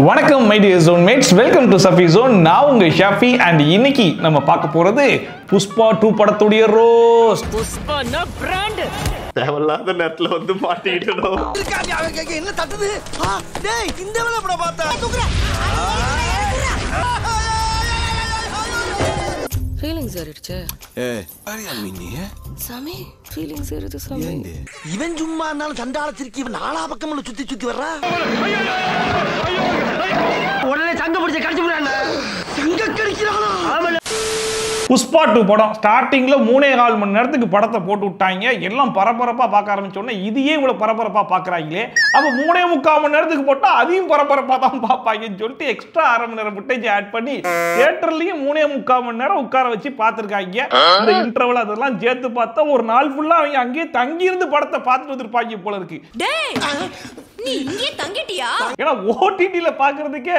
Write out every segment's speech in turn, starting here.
வணக்கம் my dear zone mates, welcome to Safi zone. நான் உங்க ஷாஃபி அண்ட் இன்னைக்கு நம்ம பார்க்க போறது புஷ்பா 2 படத்துடைய ரோஸ்ட். புஷ்பானா பிராண்ட் தேவலாத நேரத்துல வந்து மாட்டிட்டோம். என்ன தட்டுது? டேய் இந்த வேளை பட பார்த்தா ஃபீலிங்ஸ் ஏறிடுச்சு. அரியா மினி சாமி ஃபீலிங்ஸ் ஏறுது சாமி. இவன் சும்மா இருந்தாலும் சண்டால திருக்கி இவன் நாலா பக்கமும் சுத்தி சுத்தி வர்றா. உடனே சங்க பிடிச்ச கடிச்சு விடுறானே. சங்க கடிக்கிறானா? ஆமால. புஷ்பா 2 படம் ஸ்டார்டிங்ல 3.25 மணி நேரத்துக்கு படத்தை போட்டு விட்டாங்க. எல்லாம் பரபரப்பா பார்க்க ஆரம்பிச்சோன்னே இதையே இவ்வளவு பரபரப்பா பார்க்கறாங்களே, அப்ப 3.25 மணி நேரத்துக்கு போட்டா அதையும் பரபரப்பா தான் பார்ப்பாங்கன்னு சொல்லிட்டு எக்ஸ்ட்ரா 1/2 மணி நேரம் ஃபுட்டேஜ் ஆட் பண்ணி தியேட்டர்லயும் 3.25 மணி நேரம் உட்கார வச்சு பார்த்திருக்காங்க. இந்த இன்டர்வல் அதெல்லாம் சேர்த்து பார்த்தா ஒரு நாள் ஃபுல்லா அவங்க அங்கேயே தங்கி இருந்து படத்தை பார்த்துட்டு வந்திருப்பாங்க போல இருக்கு. நீ இங்கே தங்கிட்டியா? ஏன்னா ஓடிடில பாக்குறதுக்கே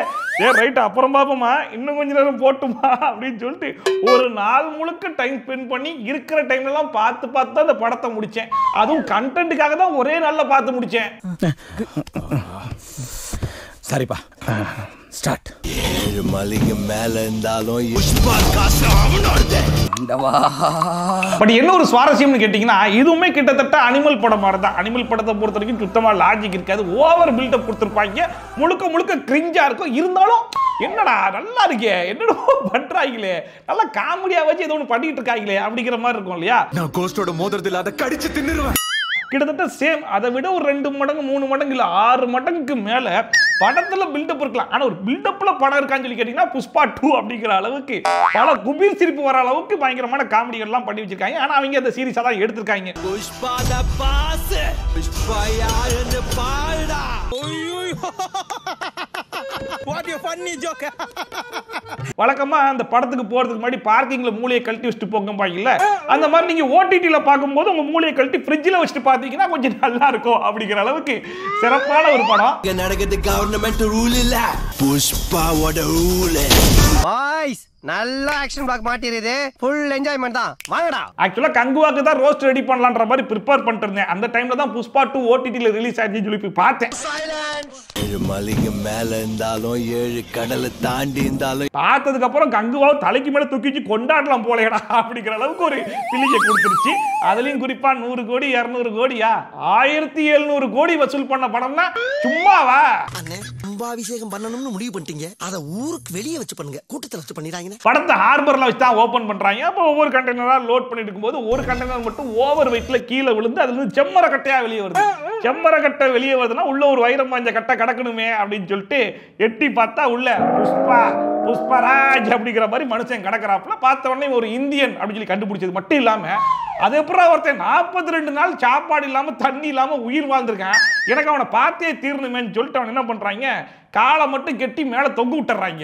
ரைட் அப்புறம் பாப்போமா, இன்னும் கொஞ்ச நேரம் போட்டுமா அப்படின்னு சொல்லிட்டு ஒரு நாள் முழுக்க டைம் ஸ்பெண்ட் பண்ணி இருக்கிற டைம்ல எல்லாம் பார்த்து பார்த்து அந்த படத்தை முடிச்சேன். அதுவும் கண்டென்ட்டுக்காக தான் ஒரே நாள்ல பார்த்து முடிச்சேன். சரிப்பா ஸ்டார்ட். 7 மலைக்கு மேல இருந்தாலும் புஷ்பா காசு அவனோடது. பட் என்ன ஒரு சுவாரஸ்யம்னு கேட்டீங்கன்னா, இதுவுமே கிட்டத்தட்ட அனிமல் படம் மாதிரி தான். அனிமல் படத்தை பொறுத்த வரைக்கும் சுத்தமா லாஜிக் இருக்காது, ஓவர் பில்டப் கொடுத்துருப்பாங்க, முழுக்க முழுக்க கிரிஞ்சா இருக்கும். இருந்தாலும் என்னடா நல்லா இருக்கே, என்னடோ பண்றாங்களே, நல்லா காமெடியா வச்சு ஏதோ ஒன்று பண்ணிட்டு இருக்காங்களே அப்படிங்கிற மாதிரி இருக்கும் இல்லையா. நான் கோஸ்டோட மோதிரத்தில் அதை கடிச்சு தின்னுருவேன். கிட்டத்தட்ட சேம், அதை விட ஒரு 2 மடங்கு 3 மடங்கு இல்ல 6 மடங்குக்கு மேல படத்துல பில்டப் இருக்கலாம். ஆனா ஒரு பில்டப்ல படம் இருக்கான்னு சொல்லி கேட்டீங்கன்னா புஷ்பா 2 அப்படிங்கிற அளவுக்கு பல குபீர் சிரிப்பு வர அளவுக்கு பயங்கரமான காமெடிகள் எல்லாம் பண்ணி வச்சிருக்காங்க. ஆனா அவங்க அந்த சீரிஸா தான் எடுத்திருக்காங்க. புஷ்பா த பாஸ், புஷ்பா யாருன்னு பாருடா. What you funny joke. வழக்கமா அந்த படத்துக்கு போறதுக்கு முன்னாடி பார்க்கிங்ல மூளையை கழட்டி வச்சுட்டு போங்கப்பாங்கல்ல, அந்த மாதிரி நீங்க ஓடிடில பார்க்கும்போது உங்க மூளையை கழட்டி ஃப்ரிட்ஜ்ல வச்சுட்டு பாத்தீங்கன்னா கொஞ்சம் நல்லா இருக்கும் அப்படிங்கிற அளவுக்கு சிறப்பான ஒரு படம். இங்க நடக்குது கவர்மெண்ட் ரூல் இல்ல, புஷ்பாவோட ரூல். பாய்ஸ் நல்ல ஆக்ஷன் பிளாக் மாட்டிருது, ஃபுல் என்ஜாய்மென்ட் தான், வாங்கடா. ஆக்சுவலா கங்குவாக்கு தான் ரோஸ்ட் ரெடி பண்ணலாம்ன்ற மாதிரி ப்ரிப்பேர் பண்ணிட்டு இருந்தேன். அந்த டைம்ல தான் புஷ்பா 2 ஓடிடில ரிலீஸ் ஆயிடுச்சுன்னு சொல்லி போய் பார்த்தேன். 7 மலைக்கு மேல இருந்தாலும் 7 கடலை தாண்டி இருந்தாலும் பார்த்ததுக்கு அப்புறம் கங்குவாவை தலைக்கு மேல தூக்கி வச்சு கொண்டாடலாம் போலேடா அப்படிங்கிற அளவுக்கு ஒரு பிள்ளையை கொடுத்துருச்சு. அதுலயும் குறிப்பா 100 கோடி 200 கோடியா 1700 கோடி வசூல் பண்ண படம்னா சும்மாவா? அண்ணே கும்பாபிஷேகம் பண்ணணும்னு முடிவு பண்ணிட்டீங்க, அத ஊருக்கு வெளியே வச்சு பண்ணுங்க, கூட்டத்துல வச்சு பண்ணிடாங்க. படத்தை ஹார்பர்ல வச்சு தான் ஓபன் பண்றாங்க. அப்போ ஒவ்வொரு கண்டெய்னரா லோட் பண்ணிட்டு இருக்கும்போது ஒரு கண்டெய்னர் மட்டும் ஓவர் வெயிட்ல கீழே விழுந்து அதுல இருந்து செம்மர கட்டையா வெளியே வருது. செம்மர கட்டை வெளியே வருதுன்னா உள்ள ஒரு வைரம் பாஞ்ச கட்டை கிடக்கணுமே அப்படின்னு சொல்லிட்டு எட்டி பார்த்தா உள்ள புஷ்பா புஷ்பராஜ் அப்படிங்கிற மாதிரி மனுஷன் கிடக்கிறாப்புல. பார்த்த உடனே ஒரு இந்தியன் அப்படின்னு சொல்லி கண்டுபிடிச்சது மட்டும் இல்லாம அதுக்கப்புறம் ஒருத்தன் 42 நாள் சாப்பாடு இல்லாம தண்ணி இல்லாம உயிர் வாழ்ந்திருக்கான், எனக்கு அவனை பார்த்தே தீரணுமேன்னு சொல்லிட்டு அவன் என்ன பண்றாங்க, காலை மட்டும் கெட்டி மேல தொங்க விட்டுறாங்க.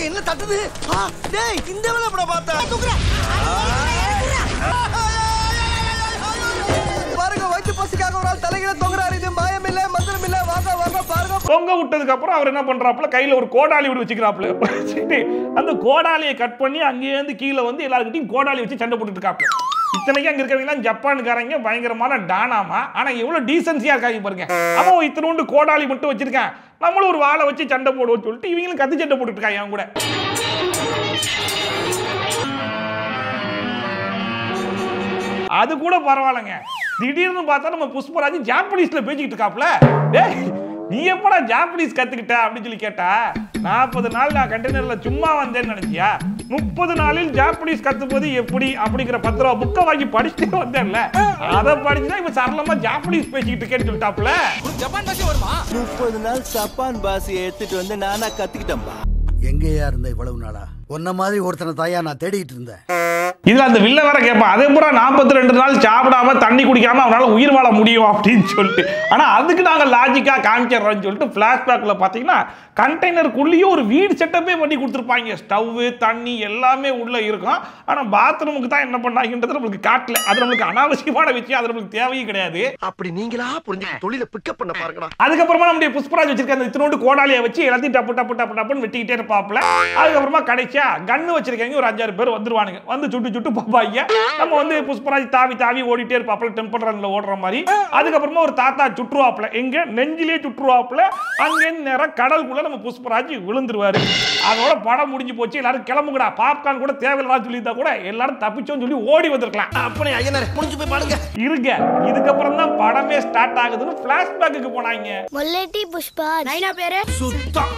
என்ன தட்டுது? டேய் இந்த வேளை பட பார்த்தா பாருங்க, வயிற்று பசிக்காக ஒரு ஆள் தலையில தொங்குறாரு. இது மாயம் இல்ல மந்திரம் இல்ல, வாங்க வாங்க பாருங்க. தொங்க விட்டதுக்கு அப்புறம் அவர் என்ன பண்றாப்புல, கையில ஒரு கோடாலி விட்டு வச்சுக்கிறாப்புல. அந்த கோடாலியை கட் பண்ணி அங்கேயே இருந்து கீழே வந்து எல்லாருக்கிட்டையும் கோடாலி வச்சு சண்டை போட்டுட்டு இருக்காப்புல. இத்தனைக்கு அங்க இருக்கிறவங்க ஜப்பானுக்காரங்க பயங்கரமான டானாமா, ஆனா எவ்வளவு டீசன்சியா இருக்காங்க பாருங்க. அவன் இத்தனோண்டு கோடாலி மட்டும் வச்சிருக்கேன், நம்மளும் ஒரு வாளை வச்சு சண்டை போடுவோம் சொல்லிட்டு இவங்களும் கத்தி சண்டை போட்டுட்டு இருக்காங்க அவங்க கூட. அது கூட பரவாயில்லைங்க, திடீர்னு பார்த்தா நம்ம புஷ்பராஜ் ஜாப்பனீஸ்ல பேசிக்கிட்டு இருக்காப்ல. டேய் நீ எப்படா ஜாப்பனீஸ் கத்துக்கிட்ட அப்படின்னு சொல்லி கேட்டா, 40 நாள் நான் கண்டெய்னர்ல சும்மா வந்தேன்னு நினைச்சியா, 30 நாளில் ஜாப்பனீஸ் கத்துப்பது எப்படி அப்படிங்கிற 10 ரூபா புக்கை வாங்கி படிச்சுட்டு வந்தேன்ல, அதை படிச்சுதான் இப்ப சரளமா ஜாப்பனீஸ் பேசிக்கிட்டு இருக்கேன்னு சொல்லிட்டாப்ல. ஜப்பான் பாஷை வருமா? 30 நாள் ஜப்பான் பாஷை எடுத்துட்டு வந்து நானா கத்துக்கிட்டேன்பா. எங்கேயா இருந்த இவ்வளவு நாளா? உன்ன மாதிரி ஒருத்தனை தாயா நான் தேடிட்டு இருந்தேன். இதுல அந்த வில்ல வேற கேட்பான், அதே பூரா 42 நாள் சாப்பிடாம தண்ணி குடிக்காம அவனால உயிர் வாழ முடியும் அப்படின்னு சொல்லிட்டு. ஆனா அதுக்கு நாங்க லாஜிக்கா காமிச்சிடறோம்னு சொல்லிட்டு பிளாஷ்பேக்ல பாத்தீங்கன்னா கண்டெய்னருக்குள்ளேயே ஒரு வீடு செட்டப்பே பண்ணி கொடுத்துருப்பாங்க. ஸ்டவ் தண்ணி எல்லாமே உள்ள இருக்கும். ஆனா பாத்ரூமுக்கு தான் என்ன பண்ணாங்கன்றது நம்மளுக்கு காட்டல. அது நம்மளுக்கு அனாவசியமான விஷயம், அது நம்மளுக்கு தேவையே கிடையாது. அப்படி நீங்களா புரிஞ்சு தொழிலை பிக்கப் பண்ண பாருங்கடா. அதுக்கப்புறமா நம்முடைய புஷ்பராஜ் வச்சிருக்க அந்த இத்தனோண்டு கோடாலியை வச்சு எல்லாத்தையும் டப்பு டப்பு டப்பு டப்புன்னு வெட்டிக்கிட்டே இருப்பாப்ல. அதுக்கப்புறமா கடைசியா கன்னு வச்சிருக்காங்க ஒரு 5-6 பேர் வந்துருவானுங்க, வந்து சுட்டு சுட்டு பாப்பாங்க. நம்ம வந்து புஷ்பராஜ் தாவி தாவி ஓடிட்டே இருப்பாப்ல டெம்பிள் ரன்ல ஓடுற மாதிரி. அதுக்கப்புறமா ஒரு தாத்தா சுற்றுவாப்ல, எங்க நெஞ்சிலே சுற்றுவாப்ல. அங்கே நேரம் கடலுக்குள்ள நம்ம புஷ்பராஜ் விழுந்துருவாரு. அதோட படம் முடிஞ்சு போச்சு. எல்லாரும் கிளம்புங்கடா, பாப்கார்ன் கூட தேவையில்லாத சொல்லியிருந்தா கூட எல்லாரும் தப்பிச்சோன்னு சொல்லி ஓடி வந்திருக்கலாம். அப்பனே ஐயனாரே முடிஞ்சு போய் பாருங்க. இருங்க, இதுக்கப்புறம் தான் படமே ஸ்டார்ட் ஆகுதுன்னு பிளாஷ்பேக்கு போனாங்க. முல்லைட்டி புஷ்பா நைனா பேரு சுத்தம்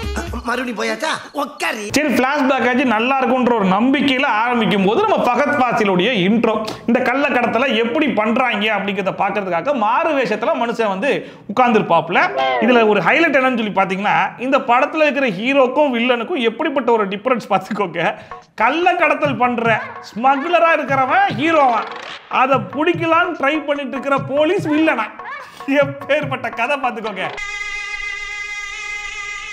மறுபடியும் போயாச்சா உட்காரி. சரி, பிளாஷ்பேக் ஆச்சு நல்லா இருக்குன்ற ஒரு நம்பிக்கையில ஆரம்பிக்கும் போது நம்ம ஃபகத் ஃபாசிலுடைய இன்ட்ரோ, இந்த கள்ளக்கடத்தல எப்படி பண்றாங்க அப்படிங்கிறத பாக்குறதுக்காக மாறு வேஷத்துல மனுஷன் வந்து உட்கார்ந்துருப்பாப்ல. இதுல ஒரு ஹைலைட் என்னன்னு சொல்லி பாத்தீங்கன்னா, இந்த படத்துல இருக்கிற ஹீரோக்கும் வில்லனுக்கும் எப்படிப்பட்ட ஒரு டிஃபரன்ஸ் பார்த்துக்கோங்க. கள்ளக்கடத்தல் பண்ற ஸ்மக்லரா இருக்கிறவன் ஹீரோவன், அதை பிடிக்கலான்னு ட்ரை பண்ணிட்டு இருக்கிற போலீஸ் வில்லனா. எப்பேற்பட்ட கதை பார்த்துக்கோங்க.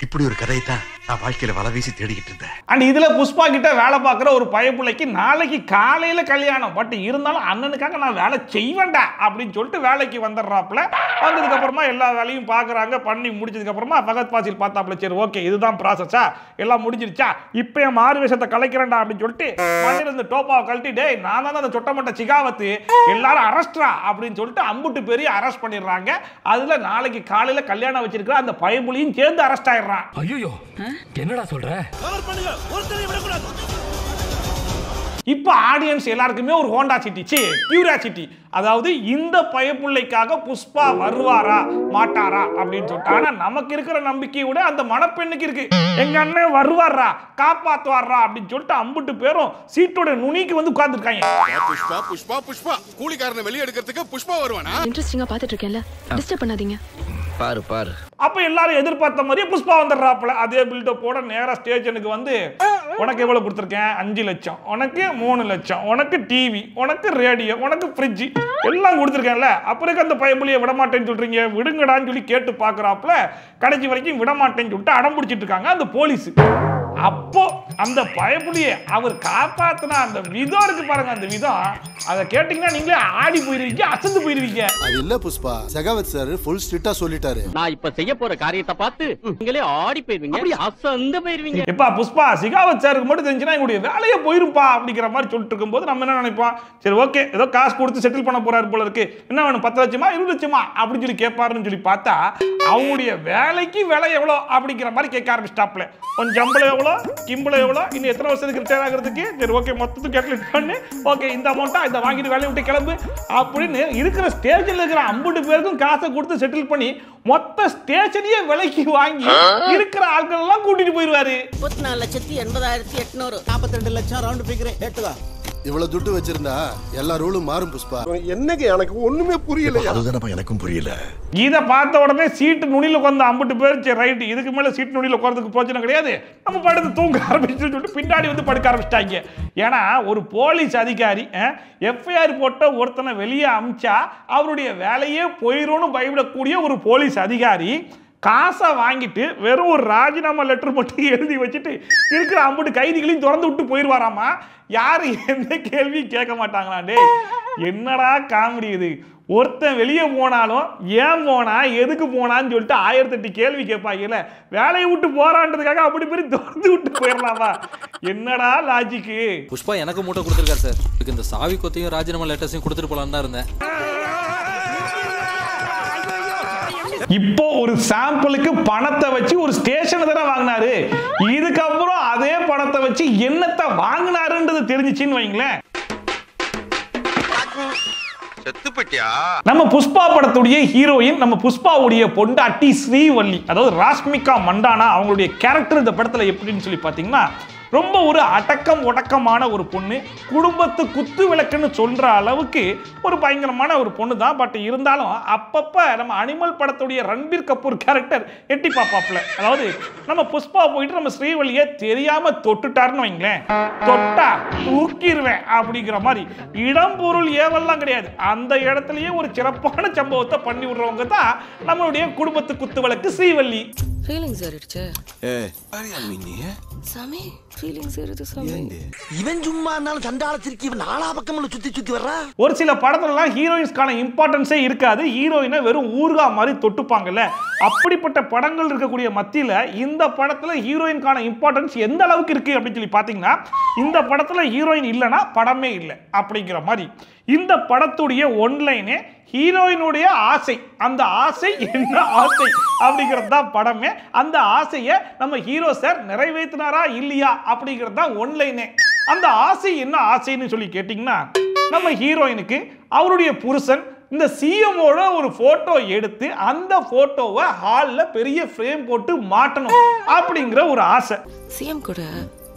இப்படி ஒரு கதையை தான் நான் வாழ்க்கையில வலை வீசி தேடிக்கிட்டு இருந்தேன். அண்ட் இதுல புஷ்பா கிட்ட வேலை பார்க்குற ஒரு பயப்புள்ளைக்கு நாளைக்கு காலையில கல்யாணம், பட் இருந்தாலும் அண்ணனுக்காக நான் வேலை செய்வேண்டா அப்படின்னு சொல்லிட்டு வேலைக்கு வந்துடுறாப்புல. வந்ததுக்கு அப்புறமா எல்லா வேலையும் பாக்குறாங்க. பண்ணி முடிச்சதுக்கு அப்புறமா ஃபகத் ஃபாசில் பார்த்தாப்புல, சரி ஓகே இதுதான் ப்ராசஸா, எல்லாம் முடிஞ்சிருச்சா, இப்போ என் மாறு வேஷத்தை கலைக்கிறேன்டா அப்படின்னு சொல்லிட்டு மண்ணில் இந்த டோப்பாவை கழட்டி, டேய் நான் தான் அந்த சொட்டமட்ட சிகாவத்து, எல்லாரும் அரெஸ்ட்ரா அப்படின்னு சொல்லிட்டு அம்புட்டு பெரிய அரெஸ்ட் பண்ணிடுறாங்க. அதுல நாளைக்கு காலையில கல்யாணம் வச்சிருக்கிற அந்த பயப்புலியும் சேர்ந்து அரெஸ்ட் ஆயிடுறான். ஐயோ என்னடா சொல்ற? இப்ப ஆடியன்ஸ் எல்லாருக்குமே ஒரு ஹோண்டா சிட்டி, கியூரியாசிட்டி, அதாவது இந்த பயப்புள்ளைக்காக புஷ்பா வருவாரா மாட்டாரா அப்படின்னு சொல்லிட்டு. ஆனா நமக்கு இருக்கிற நம்பிக்கையோட அந்த மணப்பெண்ணுக்கு இருக்கு, எங்க அண்ணன் வருவாரா காப்பாத்துவாரா அப்படின்னு சொல்லிட்டு அம்புட்டு பேரும் சீட்டோட நுனிக்கு வந்து உட்கார்ந்துருக்காங்க. புஷ்பா புஷ்பா புஷ்பா கூலிக்காரனை வெளியே எடுக்கிறதுக்கு புஷ்பா வருவானா? இன்ட்ரெஸ்டிங்கா பாத்துட்டு இருக்கேன்ல, டிஸ்டர்ப் பண்ணாதீங்க. பாரு பாரு. அப்ப எல்லாரும் எதிர்பார்த்த மாதிரியே புஷ்பா வந்துடுறாப்புல. அதே பில்டப்போட நேரா ஸ்டேஷனுக்கு வந்து, உனக்கு எவ்வளவு கொடுத்துருக்கேன், 5 லட்சம், உனக்கு 3 லட்சம், உனக்கு டிவி, உனக்கு ரேடியோ, உனக்கு ஃப்ரிட்ஜ் எல்லாம் கொடுத்துருக்கேன்ல, அப்புறம் அந்த பயப்புலியை விடமாட்டேன்னு சொல்றீங்க, விடுங்கடான்னு சொல்லி கேட்டு பாக்குறாப்புல. கடைசி வரைக்கும் விடமாட்டேன்னு சொல்லிட்டு அடம் பிடிச்சிட்டு இருக்காங்க அந்த போலீஸ். அப்போ அந்த பயப்புலியை அவர் காப்பாத்தினா அந்த விதம் இருக்கு பாருங்க, அந்த விதம் அதை கேட்டீங்கன்னா நீங்களே ஆடி போயிருவீங்க, அசந்து போயிருவீங்க. அது இல்ல புஷ்பா, செகாவத் சார் ஃபுல் ஸ்ட்ரிக்ட்டா சொல்லிட்டாரு. நான் இப்ப செய்ய போற காரியத்தை பார்த்து நீங்களே ஆடி போயிருவீங்க, அசந்து போயிருவீங்க. எப்பா புஷ்பா, சிகாவத் சாருக்கு மட்டும் தெரிஞ்சுன்னா எங்களுடைய வேலையை போயிருப்பா அப்படிங்கிற மாதிரி சொல்லிட்டு இருக்கும்போது நம்ம என்ன நினைப்போம், சரி ஓகே ஏதோ காசு கொடுத்து செட்டில் பண்ண போறாரு போல இருக்கு, என்ன வேணும் 10 லட்சமா 20 லட்சமா அப்படின்னு சொல்லி கேட்பாருன்னு சொல்லி பார்த்தா, அவங்களுடைய வேலைக்கு விலை எவ்வளோ அப்படிங்கிற மாதிரி கேட்க ஆரம்பிச்சிட்டாப்ல. கொஞ்சம் சம்பளம் எவ்வளோ, கிம்பளம் எவ்வளோ, இன்னும் எத்தனை வருஷத்துக்கு ரிட்டையர் ஆகிறதுக்கு, சரி ஓகே மொத்தத்துக்கு கேல்குலேட் பண்ணு, ஓகே இந்த அமௌண்ட்டா இதை வாங்கிட்டு வேலையை விட்டு கிளம்பு அப்படின்னு இருக்கிற ஸ்டேஷன்ல இருக்கிற 50 பேருக்கும் காசை கொடுத்து செட்டில் பண்ணி மொத்த ஸ்டேஷனையே விலைக்கு வாங்கி இருக்கிற ஆட்கள் எல்லாம் கூட்டிட்டு போயிருவாரு. 34,80,800 42 லட்சம் ரவுண்ட் ஃபிகர் ஏட்டுவா. இவ்வளவு துட்டு வச்சிருந்தா எல்லா ரூலும் மாறும் புஷ்பா. என்னங்க எனக்கு ஒண்ணுமே புரியல. அதுதானப்பா எனக்கும் புரியல. இதை பார்த்த உடனே சீட்டு நுனியில் உட்காந்து 50 பேர், சரி ரைட்டு இதுக்கு மேலே சீட்டு நுனியில் உட்காரதுக்கு பிரச்சனை கிடையாது, நம்ம படுத்து தூங்க ஆரம்பிச்சுன்னு சொல்லிட்டு பின்னாடி வந்து படுக்க ஆரம்பிச்சிட்டாங்க. ஏன்னா ஒரு போலீஸ் அதிகாரி எஃப்ஐஆர் போட்ட ஒருத்தனை வெளியே அமிச்சா அவருடைய வேலையே போயிடும்னு பயப்படக்கூடிய ஒரு போலீஸ் அதிகாரி காசை வாங்கிட்டு வெறும் ஒரு ராஜினாமா லெட்டர் மட்டும் எழுதி வச்சுட்டு இருக்கிற 50 கைதிகளையும் திறந்து விட்டு போயிடுவாராமா. யாரு எந்த கேள்வியும் கேட்க மாட்டாங்களாண்டே. என்னடா காமெடி இது. ஒருத்தன் வெளியே போனாலும் ஏன் போனா எதுக்கு போனான்னு சொல்லிட்டு 1008 கேள்வி கேட்பாங்கல்ல. வேலையை விட்டு போறான்றதுக்காக அப்படி பேர் திறந்து விட்டு போயிடலாமா? என்னடா லாஜிக்கு. புஷ்பா எனக்கு மூட்டை கொடுத்துருக்காரு சார். இதுக்கு இந்த சாவி கொத்தையும் ராஜினாமா லெட்டர்ஸையும் கொடுத்துட்டு போலான்னு தான் இருந்தேன். இப்போ ஒரு சாம்பிளுக்கு பணத்தை வச்சு ஒரு ஸ்டேஷன் தானே வாங்கினாரு. இதுக்கப்புறம் அதே பணத்தை வச்சு என்னத்தை வாங்கினாருன்றது தெரிஞ்சிச்சின்னு வைங்களேன். நம்ம புஷ்பா படத்துடைய ஹீரோயின், நம்ம புஷ்பாவுடைய பொண்டாட்டி ஸ்ரீவள்ளி, அதாவது ராஷ்மிகா மண்டானா, அவங்களுடைய கேரக்டர் இந்த படத்துல எப்படின்னு சொல்லி பாத்தீங்கன்னா, ரொம்ப ஒரு அடக்கம் ஒடக்கமான ஒரு பொண்ணு, குடும்பத்து குத்து விளக்குன்னு சொல்ற அளவுக்கு ஒரு பயங்கரமான ஒரு பொண்ணு தான். பட் இருந்தாலும் அப்பப்ப நம்ம அனிமல் படத்துடைய ரன்பீர் கபூர் கேரக்டர் எட்டி பாப்பாப்ல. அதாவது நம்ம புஷ்பா போயிட்டு நம்ம ஸ்ரீவள்ளியை தெரியாம தொட்டுட்டாருன்னு வைங்களேன், தொட்டா தூக்கிடுவேன் அப்படிங்கிற மாதிரி இடம் பொருள் ஏவெல்லாம் கிடையாது. அந்த இடத்துலயே ஒரு சிறப்பான சம்பவத்தை பண்ணி விடுறவங்க தான் நம்மளுடைய குடும்பத்து குத்து விளக்கு ஸ்ரீவள்ளி. ஃபீலிங்ஸ் ஏறிடுச்சு. சாமி ஃபீலிங்ஸ் ஏறுது சாமி. இவன் சும்மா இருந்தாலும் சண்டாளத்திற்கு இவன் நாலா பக்கமும் சுத்தி சுத்தி வர்றா. ஒரு சில படத்துலலாம் ஹீரோயின்ஸ்க்கான இம்பார்ட்டன்ஸே இருக்காது. ஹீரோயினை வெறும் ஊர்கா மாதிரி தொட்டுப்பாங்கல்ல, அப்படிப்பட்ட படங்கள் இருக்கக்கூடிய மத்தியில் இந்த படத்துல ஹீரோயின்கான இம்பார்ட்டன்ஸ் எந்த அளவுக்கு இருக்கு அப்படின்னு சொல்லி பார்த்தீங்கன்னா, இந்த படத்துல ஹீரோயின் இல்லைன்னா படமே இல்லை அப்படிங்கிற மாதிரி. இந்த படத்துடைய ஒன்லைனே ஹீரோயினுடைய ஆசை. அந்த ஆசை என்ன ஆசை அப்படிங்கிறது தான் படமே. அந்த ஆசையை நம்ம ஹீரோ சார் நிறைவேற்றினாரா இல்லையா அப்படிங்கிறது தான் ஒன்லைனே. அந்த ஆசை என்ன ஆசைன்னு சொல்லி கேட்டிங்கன்னா, நம்ம ஹீரோயினுக்கு அவருடைய புருஷன் இந்த சிஎம்மோட ஒரு போட்டோ எடுத்து அந்த போட்டோவை ஹாலில் பெரிய ஃப்ரேம் போட்டு மாட்டணும் அப்படிங்கிற ஒரு ஆசை. சிஎம் கூட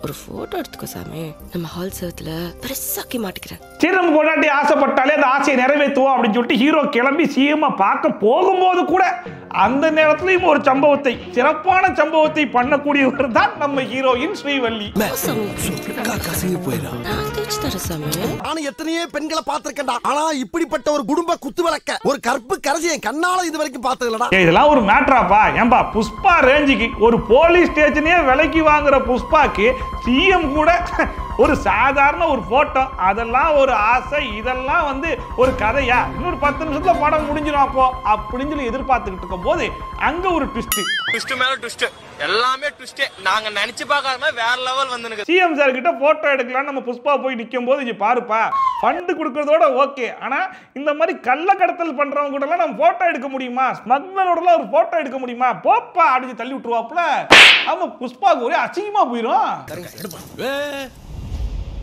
ஒரு போட்டோ எடுத்துக்கோ சாமி, நம்ம ஹால் சர்த்துல பெருசாக்கி மாட்டிக்கிறேன். சரி, நம்ம பொண்டாட்டி ஆசைப்பட்டாலே அந்த ஆசையை நிறைவேற்றுவோம் அப்படின்னு சொல்லிட்டு ஹீரோ கிளம்பி சிஎம் பார்க்க போகும்போது கூட அந்த நேரத்திலையும் ஒரு சம்பவத்தை, சிறப்பான சம்பவத்தை பண்ணக்கூடியவர் தான் நம்ம ஹீரோயின் ஸ்ரீவள்ளி. நானும் எத்தனையோ பெண்களை பார்த்திருக்கேன்டா, ஆனா இப்படிப்பட்ட ஒரு குடும்ப குத்து விளக்க, ஒரு கற்பு கரசியை கண்ணால இது வரைக்கும் பார்த்ததில்லடா. இதெல்லாம் ஒரு மேட்டராப்பா? ஏன்பா புஷ்பா ரேஞ்சுக்கு ஒரு போலீஸ் ஸ்டேஷனே விலைக்கு வாங்குற புஷ்பாக்கு சிஎம் கூட ஒரு சாதாரண ஒரு போட்டோ, அதெல்லாம் ஒரு ஆசை, இதெல்லாம் வந்து ஒரு கதையா? இன்னொரு 10 நிமிஷத்துல படம் முடிஞ்சிடும் அப்போ அப்படின்னு சொல்லி எதிர்பார்த்துக்கிட்டு இருக்கும் போது அங்க ஒரு ட்விஸ்ட் மேல ட்விஸ்ட், எல்லாமே ட்விஸ்ட். நாங்க நினைச்சு பார்க்காம வேற லெவல் வந்து சிஎம் சார் கிட்ட போட்டோ எடுக்கலாம் நம்ம புஷ்பா போய் நிற்கும் போது, இங்க பாருப்பா ஃபண்டு கொடுக்கறதோட ஓகே, ஆனா இந்த மாதிரி கள்ள கடத்தல் பண்றவங்க கூட எல்லாம் நம்ம போட்டோ எடுக்க முடியுமா? ஸ்மக்லரோட ஒரு போட்டோ எடுக்க முடியுமா? போப்பா அப்படின்னு தள்ளி விட்டுருவாப்புல. ஆமா, புஷ்பாவுக்கு ஒரே அசிங்கமா போயிடும்.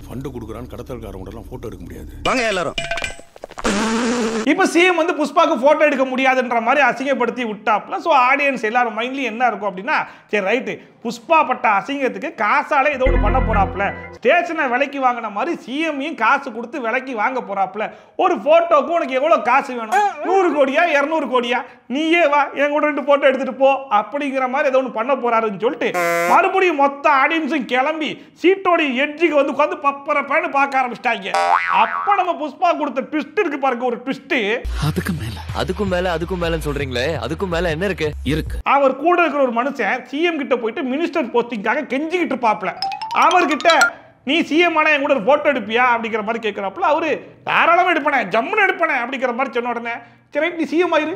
ஃபண்டு கொடுக்குறான்னு கடத்தல்காரங்க எல்லாம் போட்டோ எடுக்க முடியாது. வாங்க எல்லாரும். இப்போ சிஎம் வந்து புஷ்பாக்கு போட்டோ எடுக்க முடியாதுன்ற மாதிரி அசிங்கப்படுத்தி விட்டாப்ல. ஸோ ஆடியன்ஸ் எல்லாரும் மைண்ட்லயும் என்ன இருக்கும் அப்படின்னா, சரி ரைட்டு, புஷ்பா பட்ட அசிங்கத்துக்கு காசால ஏதோ ஒன்று பண்ண போறாப்ல, ஸ்டேஷனை விலைக்கு வாங்கின மாதிரி சிஎம்மையும் காசு கொடுத்து விலைக்கு வாங்க போறாப்ல. ஒரு போட்டோக்கு உனக்கு எவ்வளவு காசு வேணும்? 100 கோடியா 200 கோடியா? நீயே வா என் கூட 2 போட்டோ எடுத்துட்டு போ அப்படிங்கிற மாதிரி ஏதோ ஒன்று பண்ண போறாருன்னு சொல்லிட்டு மறுபடியும் மொத்த ஆடியன்ஸும் கிளம்பி சீட்டோட எட்ஜுக்கு வந்து உட்காந்து பப்பரப்பேன்னு பார்க்க ஆரம்பிச்சிட்டாங்க. அப்ப நம்ம புஷ்பா கொடுத்த ட்விஸ்ட் இருக்கு பாருங்க, ஒரு ட்விஸ்ட். அதுக்கும் மேல சொல்றீங்களே, அதுக்கும் மேல என்ன இருக்கு? அவர் கூட இருக்கிற ஒரு மனுஷன் சிஎம் கிட்ட போயிட்டு மினிஸ்டர் போஸ்டிங்காக கெஞ்சிக்கிட்டு இருப்பாப்ல. அவர்கிட்ட நீ சிஎம் ஆனா என் கூட ஒரு போட்டோ எடுப்பியா அப்படிங்கிற மாதிரி கேட்கிறாப்புல. அவரு தாராளமா எடுப்பேனே, ஜம்முன்னு எடுப்பேனே அப்படிங்கிற மாதிரி சொன்ன உடனே சரி நீ சிஎம் ஆயிரு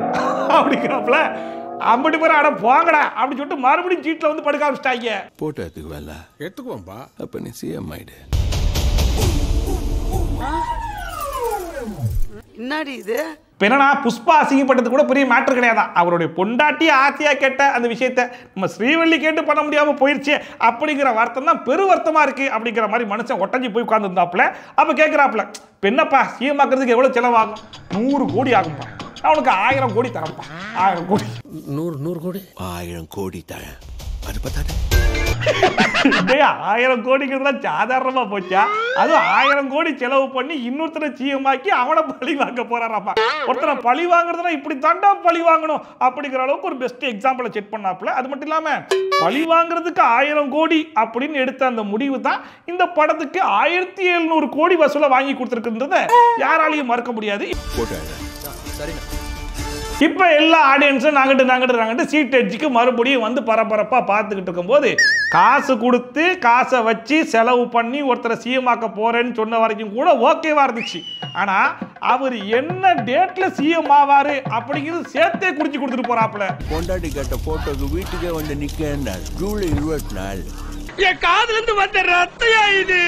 அப்படிங்கிறாப்புல. 50 பேர் அட போங்கடா அப்படின்னு சொல்லிட்டு மறுபடியும் சீட்ல வந்து படுக்க ஆரம்பிச்சிட்டாங்க. போட்டோ எடுத்துக்குவேல, எடுத்துக்குவோம்பா. அப்ப நீ சிஎம் ஆயிடு. என்னடி இது? என்னன்னா புஷ்பா அசிங்கப்பட்டது கூட பெரிய மேட்டர் கிடையாது. அவருடைய பொண்டாட்டி ஆசையா கேட்ட அந்த விஷயத்த நம்ம ஸ்ரீவள்ளி கேட்டு பண்ண முடியாம போயிருச்சு அப்படிங்கிற வருத்தம் தான் பெரு வருத்தமா இருக்கு அப்படிங்கிற மாதிரி மனுஷன் ஒட்டஞ்சி போய் உட்கார்ந்து இருந்தாப்புல. அப்ப கேட்கிறாப்புல, என்னப்பா சிஎம் ஆக்குறதுக்கு எவ்வளவு செலவாகும்? 100 கோடி ஆகும்பா. அவனுக்கு 1000 கோடி தரப்பா. 1000 கோடி 100 கோடி 1000 கோடி தரேன். அது பார்த்தாரு 1000 கோடிங்கிறதுலாம் சாதாரணமா போச்சா? அதுவும் 1000 கோடி செலவு பண்ணி இன்னொருத்தரை சிஎம் ஆக்கி அவனை பழி வாங்க போறாராப்பா. ஒருத்தரை பழி வாங்குறதுனா இப்படி தாண்டா பழி வாங்கணும் அப்படிங்கிற அளவுக்கு ஒரு பெஸ்ட் எக்ஸாம்பிளை செட் பண்ணாப்புல. அது மட்டும் இல்லாம பழி வாங்குறதுக்கு 1000 கோடி அப்படின்னு எடுத்த அந்த முடிவு தான் இந்த படத்துக்கு 1700 கோடி வசூலை வாங்கி கொடுத்துருக்குன்றத யாராலையும் மறுக்க முடியாது. இப்போ எல்லா ஆடியன்ஸும் நாங்கிட்டு சீட் எட்ஜுக்கு மறுபடியும் வந்து பரபரப்பாக பார்த்துக்கிட்டு இருக்கும்போது காசு கொடுத்து காசை வச்சு செலவு பண்ணி ஒருத்தரை சிஎம் ஆக்க போறேன்னு சொன்ன வரைக்கும் கூட ஓகேவா இருந்துச்சு. ஆனால் அவர் என்ன டேட்ல சிஎம் ஆவாரு அப்படிங்கிறது சேர்த்தே குறிச்சு கொடுத்துட்டு போறாப்புல. பொண்டாட்டி கேட்ட போட்டோக்கு வீட்டுக்கே வந்து நிக்க ஜூலை 24 என் காதுல இருந்து வந்த ரத்தையா இது.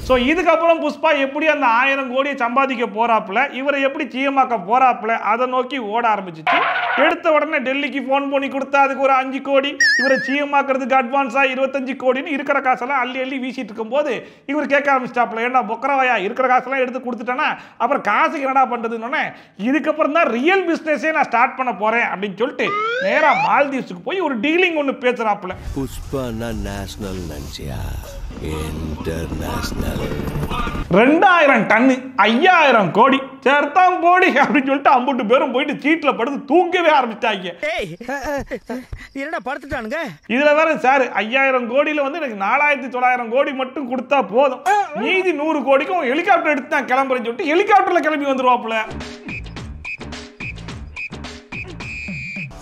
சோ இதுக்கப்புறம் புஷ்பா எப்படி அந்த 1000 கோடியை சம்பாதிக்க போறாப்புல, இவரை எப்படி சிஎம்ஆக்க போறாப்புல, அதை நோக்கி ஓட ஆரம்பிச்சிச்சு. எடுத்த உடனே டெல்லிக்கு போன் பண்ணி கொடுத்தா அதுக்கு ஒரு 5 கோடி, இவரை சிஎம்ஆக்கிறதுக்கு அட்வான்ஸா 25 கோடின்னு இருக்கிற காசெல்லாம் அள்ளி அள்ளி வீசிட்டு இருக்கும் போது இவர் கேட்க ஆரம்பிச்சிட்டாப்புல, ஏன்னா பொக்கரவாயா இருக்கிற காசெல்லாம் எடுத்து கொடுத்துட்டேன்னா அப்புறம் காசுக்கு என்னடா பண்றதுன்னு, இதுக்கப்புறம் தான் ரியல் பிசினஸே நான் ஸ்டார்ட் பண்ண போறேன் அப்படின்னு சொல்லிட்டு நேரா மால்தீவ்ஸுக்கு போய் ஒரு டீலிங் ஒன்று பேசுறாப்புல. புஷ்பா நேஷனல் இன்டர்நேஷனல் 2000 டன்னு 5000 கோடி சேர்த்தான் போடி அப்படின்னு சொல்லிட்டு 50 பேரும் போயிட்டு சீட்ல படுத்து தூங்கவே ஆரம்பிச்சிட்டாங்க. என்னடா படுத்துட்டானுங்க. இதுல வேற சார் 5000 கோடியில வந்து எனக்கு 4900 கோடி மட்டும் கொடுத்தா போதும், மீதி 100 கோடிக்கும் ஹெலிகாப்டர் எடுத்து தான் கிளம்புறேன்னு சொல்லிட்டு ஹெலிகாப்டர்ல கிளம்பி வந்துருவாப்புல.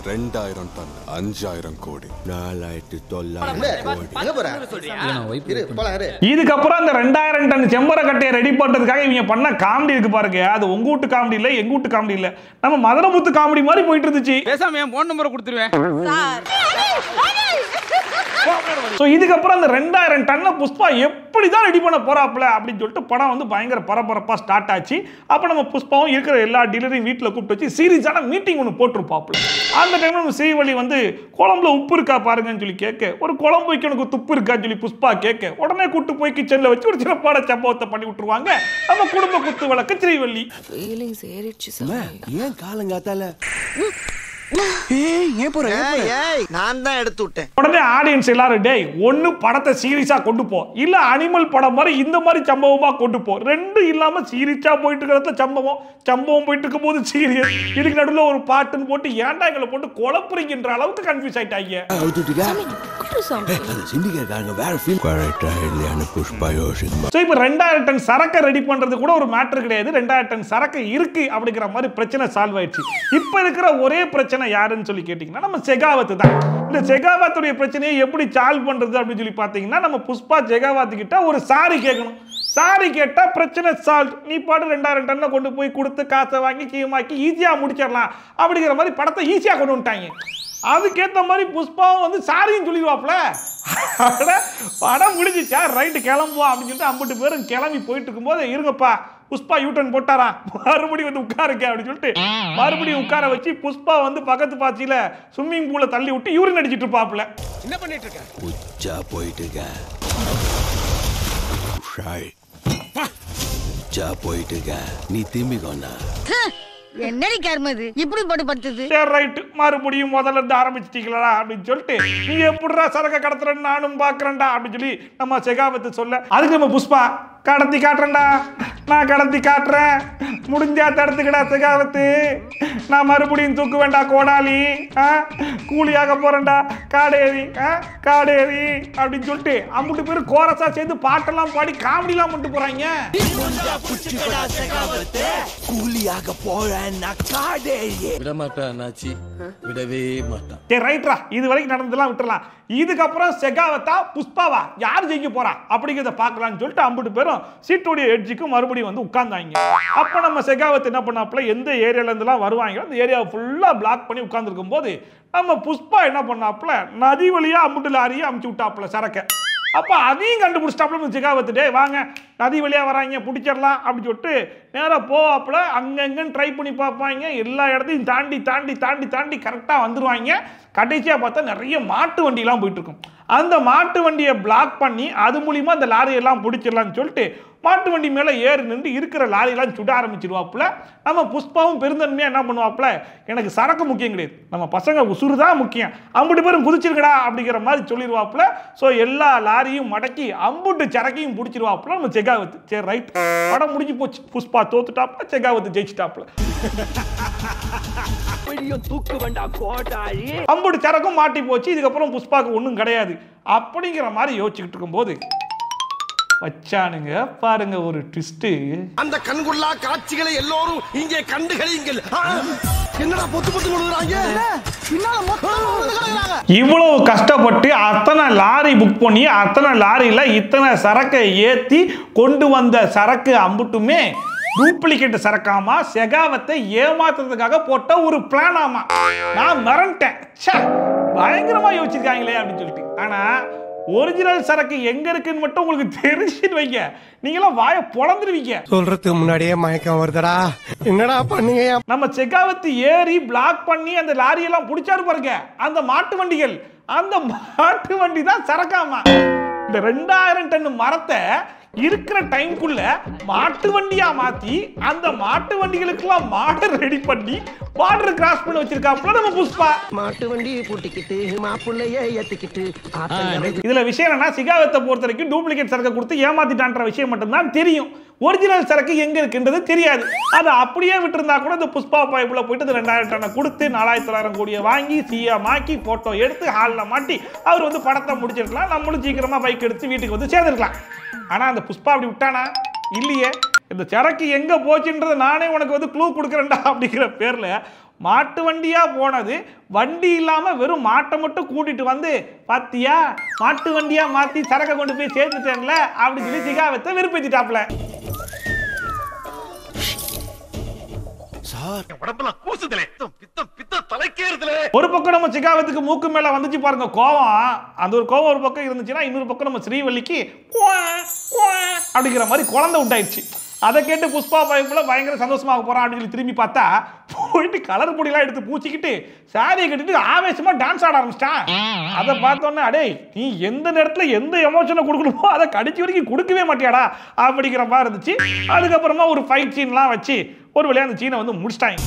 2000 டன் 5000 கோடி 4900 இதுக்கப்புறம் அந்த 2000 டன் செம்பரக்கட்டையை ரெடி பண்றதுக்காக இவங்க பண்ண காமெடி இருக்கு பாருங்க. அது உங்க வீட்டு காமெடி இல்ல, எங்க வீட்டு காமெடி இல்ல, நம்ம மதனமுத்து காமெடி மாதிரி போயிட்டு இருந்துச்சு. பேசாம என் போன் நம்பரை கொடுத்துருவேன். இதுக்கப்புறம் அந்த 2000 டன்ன புஷ்பா எப்படிதான் ரெடி பண்ண போறாப்ல அப்படின்னு சொல்லிட்டு படம் வந்து பயங்கர பரபரப்பா ஸ்டார்ட் ஆச்சு. அப்ப நம்ம புஷ்பாவும் இருக்கிற எல்லா டீலரையும் வீட்டில் கூப்பிட்டு வச்சு சீரியஸான மீட்டிங் ஒன்று போட்டிருப்பாப்ல. அந்த டைம்ல நம்ம ஸ்ரீவள்ளி வந்து குழம்புல உப்பு இருக்கா பாருங்கன்னு சொல்லி கேட்க, ஒரு குழம்பு வைக்க எனக்கு துப்பு இருக்கான்னு சொல்லி புஷ்பா கேட்க, உடனே கூட்டு போய் கிச்சன்ல வச்சு ஒரு சிறப்பான சம்பவத்தை பண்ணி விட்டுருவாங்க நம்ம குடும்ப குத்து வழக்கு ஸ்ரீவள்ளி. ஏன் காலங்காத்தால நான் தான் எடுத்து விட்டேன். உடனே ஆடியன்ஸ் எல்லாரும் டேய் ஒன்னு படத்தை சீரியஸா கொண்டு போ, இல்ல அனிமல் படம் மாதிரி இந்த மாதிரி சம்பவமா கொண்டு போ, ரெண்டு இல்லாம சீரியஸா போயிட்டு இருக்கிறத சம்பவம் போயிட்டு இருக்கும் போது சீரியஸ், இதுக்கு நடுவில் ஒரு பாட்டுன்னு போட்டு ஏன்டா எங்களை போட்டு குழப்புறீங்கன்ற அளவுக்கு கன்ஃபியூஸ் ஆயிட்டாங்க. இப்ப 2000 டன் சரக்கை ரெடி பண்றது கூட ஒரு மேட்டர் கிடையாது. 2000 டன் சரக்கு இருக்கு அப்படிங்கிற மாதிரி பிரச்சனை சால்வ் ஆயிடுச்சு. இப்ப இருக்கிற ஒரே பிரச்சனை யாருன்னு சொல்லி கேட்டீங்கன்னா நம்ம செகாவத் தான். இந்த செகாவத்துடைய பிரச்சனையை எப்படி சால்வ் பண்றது அப்படின்னு சொல்லி பாத்தீங்கன்னா நம்ம புஷ்பா செகாவத் கிட்ட ஒரு சாரி கேட்கணும். சாரி கேட்டா பிரச்சனை சால்வ். நீ பாட்டு 2000 டன்னை கொண்டு போய் கொடுத்து காசை வாங்கி கீமாக்கி ஈஸியா முடிச்சிடலாம் அப்படிங்கிற மாதிரி படத்தை ஈஸியா கொண்டு வந்துட்டாங்க. அதுக்கேற்ற மாதிரி புஷ்பாவும் வந்து சாரின்னு சொல்லிடுவாப்ல. படம் முடிஞ்சிச்சா ரைட்டு கிளம்புவோம் அப்படின்னு சொல்லிட்டு 50 பேரும் கிளம்பி போயிட்டு இருக்கும்போது இருங்கப்பா புஷ்பா யூட்டன் போட்டாரா மறுபடியும் வந்து உட்காருங்க அப்படின்னு சொல்லிட்டு மறுபடியும் உட்கார வச்சு புஷ்பா வந்து பக்கத்து பாத்தியில ஸ்விம்மிங் பூல தள்ளி விட்டு யூரின் அடிச்சிட்டு இருப்பாப்ல. என்ன பண்ணிட்டு இருக்க? உச்சா போயிட்டு இருக்க. உச்சா போயிட்டு இருக்க. நீ திரும்பிக்கோண்ணா. என்னடி கர்மது இப்படி போட்டு படுத்துது. சரி ரைட்டு மறுபடியும் முதல்ல இருந்து ஆரம்பிச்சிட்டீங்களா அப்படின்னு சொல்லிட்டு நீ எப்படிடா சரக்க கடத்துறேன்னு நானும் பாக்குறேன்டா அப்படின்னு சொல்லி நம்ம செகாவத்து சொல்ல, அதுக்கு நம்ம புஷ்பா கடத்தி காட்டுறேன்டா, நான் கடத்தி காட்டுறேன், முடிஞ்சா தடுத்துக்கடா செகாவத்து, நான் மறுபடியும் தூக்கு வேண்டா கோடாலி, கூலியாக போறேன்டா காடேரி காடேரி அப்படின்னு சொல்லிட்டு 50 பேர் கோரஸா சேர்ந்து பாட்டெல்லாம் பாடி காமெடிலாம் பண்ணிட்டு போறாங்க. கூலியாக போறேன் காடேரி விட மாட்டேன் நாச்சி, விடவே மாட்டான். சரி ரைட்ரா, இது வரைக்கும் நடந்ததெல்லாம் விட்டுறலாம். இதுக்கப்புறம் செகாவத்தா புஷ்பாவா யார் ஜெயிக்க போறா அப்படிங்கிறத பார்க்கலாம்னு சொல்லிட்டு 50 பேரும் சீட்டோடைய எட்ஜுக்கு மறுபடியும் வந்து உட்கார்ந்தாங்க. அப்ப நம்ம செகாவத் என்ன பண்ணாப்ல, எந்த ஏரியால இருந்தெல்லாம் வருவாங்க அந்த ஏரியாவை ஃபுல்லா பிளாக் பண்ணி உட்கார்ந்துருக்கும் போது நம்ம புஷ்பா என்ன பண்ணாப்ல, நதி வழியா 50 லாரியை அமுச்சு விட்டாப்ல சரக்க. அப்ப அதையும் கண்டுபிடிச்சிட்டாப்ல செகாவத், டே வாங்க நதி வழியா வராங்க பிடிச்சிடலாம் அப்படின்னு சொல்லிட்டு நேராக போவாப்புல. அங்கங்கன்னு ட்ரை பண்ணி பார்ப்பாங்க, எல்லா இடத்தையும் தாண்டி தாண்டி தாண்டி தாண்டி கரெக்டாக வந்துடுவாங்க. கடைசியாக பார்த்தா நிறைய மாட்டு வண்டியெல்லாம் போயிட்டு இருக்கும். அந்த மாட்டு வண்டியை பிளாக் பண்ணி அது மூலிமா அந்த லாரியெல்லாம் பிடிச்சிடலான்னு சொல்லிட்டு மாட்டு வண்டி மேலே ஏறி நின்று இருக்கிற லாரியெல்லாம் சுட ஆரம்பிச்சிருவாப்புல. நம்ம புஷ்பாவும் பெருந்தன்மையாக என்ன பண்ணுவாப்புல, எனக்கு சரக்கு முக்கியம் கிடையாது, நம்ம பசங்க உசுறு தான் முக்கியம், 50 பேரும் குதிச்சிருக்கடா அப்படிங்கிற மாதிரி சொல்லிடுவாப்புல. ஸோ எல்லா லாரியும் மடக்கி 50 சரக்கையும் பிடிச்சிருவாப்புல நம்ம செகாவத். சரி ரைட், படம் முடிஞ்சு போச்சு, புஷ்பா தோத்துட்டாப்புல, செகாவத் ஜெயிச்சிட்டாப்புல. 50 சரக்கும் மாட்டி போச்சு. இதுக்கப்புறம் புஷ்பாக்கு ஒன்றும் கிடையாது அப்படிங்கிற மாதிரி யோசிச்சுக்கிட்டு இருக்கும்போது வச்சானுங்க பாருங்க ஒரு ட்விஸ்ட். அந்த கண்கொள்ளா காட்சிகளை எல்லோரும் இங்கே கண்டுகளியுங்கள். என்னடா பொத்து பொத்து கொடுக்குறாங்க? இவ்வளவு கஷ்டப்பட்டு அத்தனை லாரி புக் பண்ணி அத்தனை லாரியில இத்தனை சரக்கை ஏத்தி கொண்டு வந்த சரக்கு அம்புட்டுமே டூப்ளிகேட் சரக்காமா செகாவத்தை ஏமாத்துறதுக்காக போட்ட ஒரு பிளான் ஆமா. நான் மறந்துட்டேன், பயங்கரமா யோசிச்சிருக்காங்களே அப்படின்னு சொல்லிட்டு. ஆனா ஒரிஜினல் சரக்கு எங்க இருக்குன்னு மட்டும் உங்களுக்கு தெரிஞ்சுட்டு வைங்க, நீங்களாம் வாயை பொளந்துருவீங்க. சொல்றதுக்கு முன்னாடியே மயக்கம் வருதடா, என்னடா பண்ணீங்க? நம்ம செகாவத்து ஏறி பிளாக் பண்ணி அந்த லாரியெல்லாம் பிடிச்சாரு பாருங்க அந்த மாட்டு வண்டிகள், அந்த மாட்டு வண்டி தான் சரக்காமா. இந்த 2000 டன் மரத்தை இருக்கிற டைம்குள்ள மாட்டு வண்டியா மாத்தி அந்த மாட்டு வண்டிகளுக்கெல்லாம் மாடர் ரெடி பண்ணி பார்டர் கிராஸ் பண்ணி வச்சிருக்காப்ல நம்ம புஷ்பா. மாட்டு வண்டி பூட்டிக்கிட்டு மாப்புள்ளையே ஏத்திக்கிட்டு. இதுல விஷயம் என்னன்னா, செகாவத்தை பொறுத்த வரைக்கும் டூப்ளிகேட் சரக்கு கொடுத்து ஏமாத்திட்டான்ற விஷயம் மட்டும்தான் தெரியும், ஒரிஜினல் சரக்கு எங்க இருக்குன்றது தெரியாது. அதை அப்படியே விட்டுருந்தா கூட இந்த புஷ்பா பைப்புல போயிட்டு 2000 டன்னை கொடுத்து 4900 கோடியை வாங்கி சிஎமாக்கி போட்டோ எடுத்து ஹாலில் மாட்டி அவர் வந்து படத்தை முடிச்சிருக்கலாம், நம்மளும் சீக்கிரமா பைக் எடுத்து வீட்டுக்கு வந்து சேர்ந்துருக்கலாம். ஆனா அந்த புஷ்பா அப்படி விட்டானா? இல்லையே. இந்த சரக்கு எங்க போச்சுன்றது நானே உனக்கு வந்து க்ளூ கொடுக்குறேன்டா அப்படிங்கிற பேர்ல மாட்டு வண்டியா போனது வண்டி இல்லாம வெறும் மாட்டை மட்டும் கூட்டிட்டு வந்து பாத்தியா மாட்டு வண்டியா மாத்தி சரக்கை கொண்டு போய் சேர்த்துட்டேன்ல அப்படின்னு சொல்லி சிகாவத்தை வெறுப்பேத்திட்டாப்ல. ஒரு பக்கம் நம்ம சிகாவத்துக்கு மூக்கு மேல வந்துச்சு பாருங்க கோவம். அந்த ஒரு கோவம் ஒரு பக்கம் இருந்துச்சுன்னா இன்னொரு பக்கம் நம்ம ஸ்ரீவல்லிக்கு அப்படிங்கிற மாதிரி குழந்தை உண்டாயிடுச்சு. அதை கேட்டு புஷ்பா பைப்புல பயங்கர சந்தோஷமாக போறான் அப்படின்னு சொல்லி திரும்பி பார்த்தா போயிட்டு கலர் பொடியெல்லாம் எடுத்து பூச்சிக்கிட்டு சாரியை கட்டிட்டு ஆவேசமா டான்ஸ் ஆட ஆரம்பிச்சிட்டான். அதை பார்த்தோன்னே அடே நீ எந்த நேரத்துல எந்த எமோஷனை கொடுக்கணுமோ அதை கடிச்சு வரைக்கும் கொடுக்கவே மாட்டியாடா அப்படிங்கிற மாதிரி இருந்துச்சு. அதுக்கப்புறமா ஒரு ஃபைட் சீன்லாம் வச்சு ஒரு வழியா அந்த சீனை வந்து முடிச்சிட்டாங்க.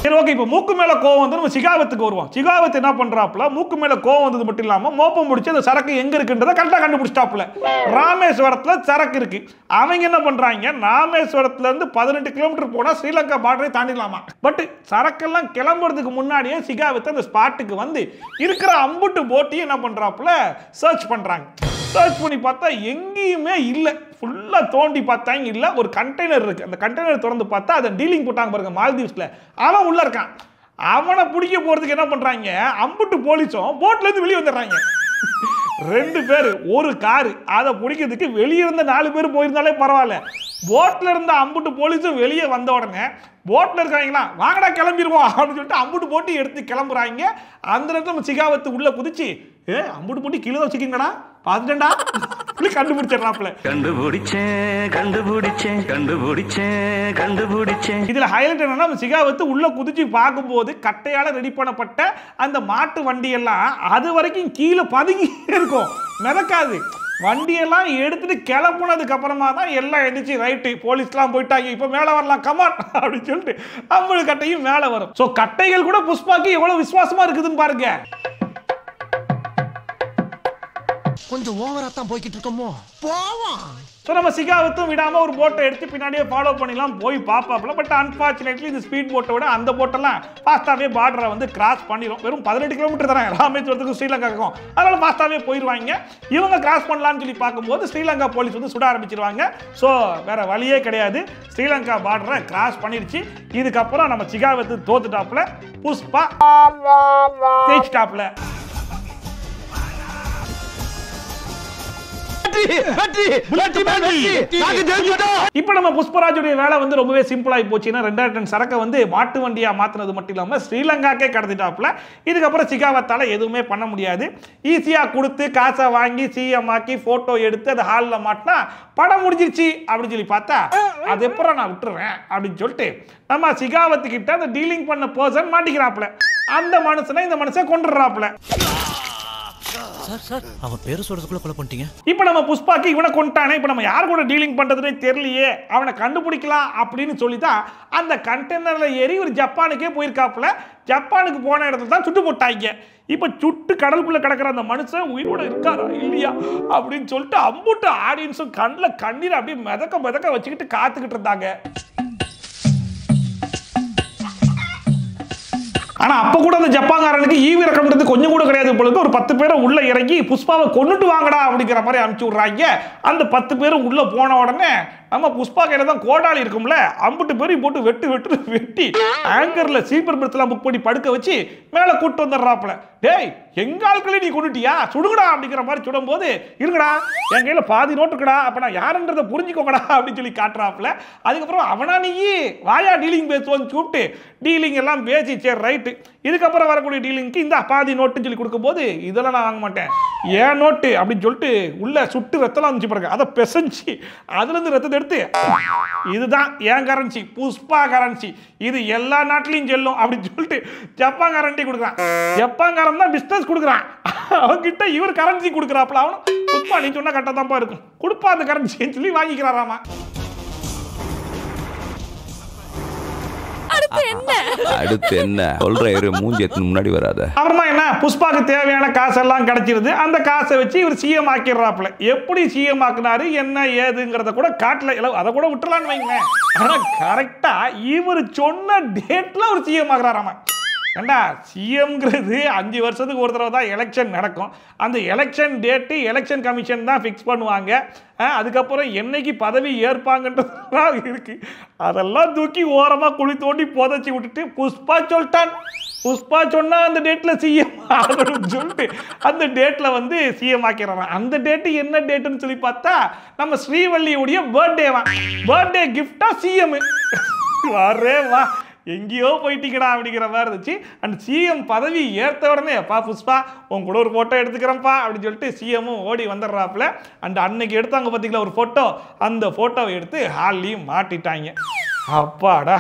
சரி ஓகே, இப்போ மூக்கு மேல கோவம் வந்து நம்ம சிகாவத்துக்கு வருவோம். சிகாவத் என்ன பண்றாப்புல மூக்கு மேல கோவம் வந்தது மட்டும் இல்லாம மோப்பம் முடிச்சு அந்த சரக்கு எங்க இருக்குன்றதை கரெக்டா கண்டுபிடிச்சிட்டாப்புல. ராமேஸ்வரத்துல சரக்கு இருக்கு. அவங்க என்ன பண்றாங்க, ராமேஸ்வரத்துல இருந்து 18 கிலோமீட்டர் போனா ஸ்ரீலங்கா பார்டரை தாண்டிடலாமா. பட் சரக்கெல்லாம் கிளம்புறதுக்கு முன்னாடியே சிகாவத் அந்த ஸ்பாட்டுக்கு வந்து இருக்கிற அம்புட்டு போட்டியை என்ன பண்றாப்புல சர்ச் பண்றாங்க. சர்ச் பண்ணி பார்த்தா எங்கேயுமே இல்லை. ஃபுல்லாக தோண்டி பார்த்தாங்க இல்லை. ஒரு கண்டெய்னர் இருக்கு. அந்த கண்டெய்னர் திறந்து பார்த்தா அதை டீலிங் போட்டாங்க பாருங்க மால்தீவ்ஸ்ல. அவன் உள்ள இருக்கான். அவனை பிடிக்க போறதுக்கு என்ன பண்றாங்க, அம்புட்டு போலீஸும் போட்ல இருந்து வெளியே வந்துடுறாங்க. 2 பேர் ஒரு காரு. அதை பிடிக்கிறதுக்கு வெளியே இருந்த 4 பேர் போயிருந்தாலே பரவாயில்ல. போட்ல இருந்த அம்புட்டு போலீஸும் வெளியே வந்த உடனே போட்ல இருக்காங்களா வாங்கடா கிளம்பிடுவோம் அப்படின்னு சொல்லிட்டு அம்புட்டு போட்டி எடுத்து கிளம்புறாங்க. அந்த நேரத்தில் நம்ம சிகாவத்து உள்ள குதிச்சு அம்புட்டு போட்டி கீழே வச்சுக்கீங்கடா பார்த்துட்டேன்டா கண்டுபிடிச்சிடறாப்ல. இதுல ஹைலைட் என்னன்னா சிகாவத்து உள்ள குதிச்சு பார்க்கும்போது கட்டையால ரெடி பண்ணப்பட்ட அந்த மாட்டு வண்டி எல்லாம் அது வரைக்கும் கீழே பதுங்கி இருக்கும், மிதக்காது. வண்டியெல்லாம் எடுத்துட்டு கிளம்புனதுக்கு அப்புறமா தான் எல்லாம் எந்திரிச்சு ரைட்டு போலீஸ்லாம் போயிட்டாங்க, இப்போ மேலே வரலாம் கமான் அப்படின்னு சொல்லிட்டு 50 கட்டையும் மேலே வரும். ஸோ கட்டைகள் கூட புஷ்பாக்கு எவ்வளவு விசுவாசமா இருக்குதுன்னு பாருங்க. கொஞ்சம் ஓவரா தான் போய்கிட்டு இருக்கோமோ போவோம். ஸோ நம்ம சிகாவத்தும் விடாம ஒரு போட்டை எடுத்து பின்னாடியே ஃபாலோ பண்ணிலாம் போய் பார்ப்பாப்புல. பட் அன்பார்ச்சுனேட்லி இந்த ஸ்பீட் போட்டை விட அந்த போட்டெல்லாம் ஃபாஸ்ட்டாகவே பார்டரை வந்து கிராஸ் பண்ணிடும். வெறும் 18 கிலோமீட்டர் தராங்க ராமேஸ்வரத்துக்கும் ஸ்ரீலங்காவுக்கும். அதனால ஃபாஸ்ட்டாகவே போயிடுவாங்க. இவங்க கிராஸ் பண்ணலான்னு சொல்லி பார்க்கும்போது ஸ்ரீலங்கா போலீஸ் வந்து சுட ஆரம்பிச்சிருவாங்க. ஸோ வேற வழியே கிடையாது, ஸ்ரீலங்கா பார்டரை கிராஸ் பண்ணிடுச்சு. இதுக்கப்புறம் நம்ம சிகாவத்து தோத்துட்டாப்புல, புஷ்பா ஜெயிச்சிட்டாப்புல. இப்ப நம்ம புஷ்பராஜுடைய வேலை வந்து ரொம்பவே சிம்பிள் ஆகி போச்சுன்னா 2000 டன் சரக்கை வந்து மாட்டு வண்டியா மாத்தினது மட்டும் இல்லாம ஸ்ரீலங்காக்கே கடத்திட்டாப்புல. இதுக்கப்புறம் சிகாவத்தால எதுவுமே பண்ண முடியாது. ஈஸியா கொடுத்து காசை வாங்கி சிஎம் ஆக்கி போட்டோ எடுத்து அது ஹால்ல மாட்டினா படம் முடிஞ்சிருச்சு அப்படின்னு சொல்லி பார்த்தா அது எப்பறம் நான் விட்டுறேன் அப்படின்னு சொல்லிட்டு நம்ம சிகாவத்து கிட்ட அந்த டீலிங் பண்ண பர்சன் மாட்டிக்கிறாப்புல. அந்த மனுஷனை இந்த மனுஷன் கொண்டுறாப்புல. சார் அவன் பேரை சொல்றதுக்குள்ள கொலை பண்ணிட்டீங்க. இப்போ நம்ம புஷ்பாக்கு இவனை கொண்டானே, இப்போ நம்ம யார் கூட டீலிங் பண்றதுனே தெரியலையே, அவனை கண்டுபிடிக்கலாம் அப்படின்னு சொல்லி தான் அந்த கண்டெய்னர்ல ஏறி ஒரு ஜப்பானுக்கே போயிருக்காப்புல. ஜப்பானுக்கு போன இடத்துல தான் சுட்டு போட்டாங்க. இப்போ சுட்டு கடலுக்குள்ள கிடக்கிற அந்த மனுஷன் உயிரோட இருக்காரா இல்லையா அப்படின்னு சொல்லிட்டு அம்புட்டு ஆடியன்ஸும் கண்ணில் கண்ணீர் அப்படியே மிதக்க மிதக்க வச்சுக்கிட்டு காத்துக்கிட்டு இருந்தாங்க. ஆனா அப்ப கூட அந்த ஜப்பான்காரனுக்கு ஈவிரக்கம்ன்றது கொஞ்சம் கூட கிடையாது பொழுது. ஒரு 10 பேரை உள்ள இறங்கி புஷ்பாவை கொண்டுட்டு வாங்கடா அப்படிங்கிற மாதிரி அனுப்பிச்சு விடுறாங்க. அந்த 10 பேரும் உள்ள போன உடனே நம்ம புஷ்பா கையில தான் கோடாலி இருக்கும்ல, அம்புட்டு பேரையும் போட்டு வெட்டி ஆங்கர்ல ஸ்லீப்பர் பெர்த்லாம் புக் பண்ணி படுக்க வச்சு மேல கூட்டு வந்துடுறாப்புல. டேய் எங்க ஆட்களே நீ கொண்டுட்டியா சுடுங்கடா அப்படிங்கிற மாதிரி சுடும் போது இருங்கடா என் கையில பாதி நோட்டு இருக்குடா, அப்ப நான் யாருன்றதை புரிஞ்சுக்கோங்கடா அப்படின்னு சொல்லி காட்டுறாப்புல. அதுக்கப்புறம் அவனா நீ வாயா டீலிங் பேசுவோன்னு கூப்பிட்டு டீலிங் எல்லாம் பேசி சரி ரைட்டு இதுக்கப்புறம் வரக்கூடிய டீலிங்க்கு இந்த பாதி நோட்டுன்னு சொல்லி கொடுக்கும்போது இதெல்லாம் நான் வாங்க மாட்டேன் ஏன் நோட்டு அப்படின்னு சொல்லிட்டு உள்ள சுட்டு ரத்தம்லாம் வந்துச்சு பாருங்க. அதை பெசஞ்சு அதுல இருந்து ரத்தத்தை எடுத்து இதுதான் என் கரன்சி புஷ்பா கரன்சி, இது எல்லா நாட்டிலையும் செல்லும் அப்படின்னு சொல்லிட்டு ஜப்பான் கரன்சி கொடுக்குறான். ஜப்பான்காரன் தான் பிசினஸ் கொடுக்குறான், அவன்கிட்ட இவர் கரன்சி கொடுக்குறாப்புல. அவனும் புஷ்பா நீ சொன்னா கரெக்டாக தான்ப்பா இருக்கும் கொடுப்பா அந்த கரன்சின்னு சொல்லி வாங்கிக்கிறாராமா. அடுத்து என்ன சொல்ற மூஞ்சி எத்தனை முன்னாடி வராத. அப்புறமா என்ன புஷ்பாக்கு தேவையான காசெல்லாம் கிடைச்சிருது. அந்த காசை வச்சு இவர் சிஎம் ஆக்கிடுறாப்புல. எப்படி சிஎம் ஆக்குனாரு என்ன ஏதுங்கிறத கூட காட்டல, அதை கூட விட்டுலான்னு வைங்களேன். ஆனா கரெக்டா இவர் சொன்ன டேட்ல ஒரு சிஎம் ஆகுறாராமா. ஏண்டா சிஎம்ங்கிறது 5 வருஷத்துக்கு ஒரு தடவை தான் எலெக்ஷன் நடக்கும். அந்த எலெக்ஷன் டேட்டு எலெக்ஷன் கமிஷன் தான் ஃபிக்ஸ் பண்ணுவாங்க. அதுக்கப்புறம் என்னைக்கு பதவி ஏற்பாங்கன்றதுலாம் இருக்கு. அதெல்லாம் தூக்கி ஓரமாக குழி தோண்டி புதைச்சி விட்டுட்டு புஷ்பா சொல்லிட்டான். புஷ்பா சொன்னா அந்த டேட்ல சிஎம் ஆகணும்னு சொல்லிட்டு அந்த டேட்ல வந்து சிஎம் ஆக்கிறாங்க. அந்த டேட்டு என்ன டேட்டுன்னு சொல்லி பார்த்தா நம்ம ஸ்ரீவல்லியுடைய பர்த்டேவா. பர்த்டே கிஃப்டா சிஎம். வரே வா, எங்கேயோ போயிட்டீங்கடா அப்படிங்கிற மாதிரி இருந்துச்சு. அண்ட் சிஎம் பதவி ஏற்ற உடனே அப்பா புஷ்பா உன் கூட ஒரு ஃபோட்டோ எடுத்துக்கிறேன்ப்பா அப்படின்னு சொல்லிட்டு சிஎம்மும் ஓடி வந்துடுறாப்புல. அண்ட் அன்னைக்கு எடுத்தாங்க பார்த்தீங்களா ஒரு ஃபோட்டோ, அந்த ஃபோட்டோவை எடுத்து ஹால்லையும் மாட்டிட்டாங்க. அப்பாடா,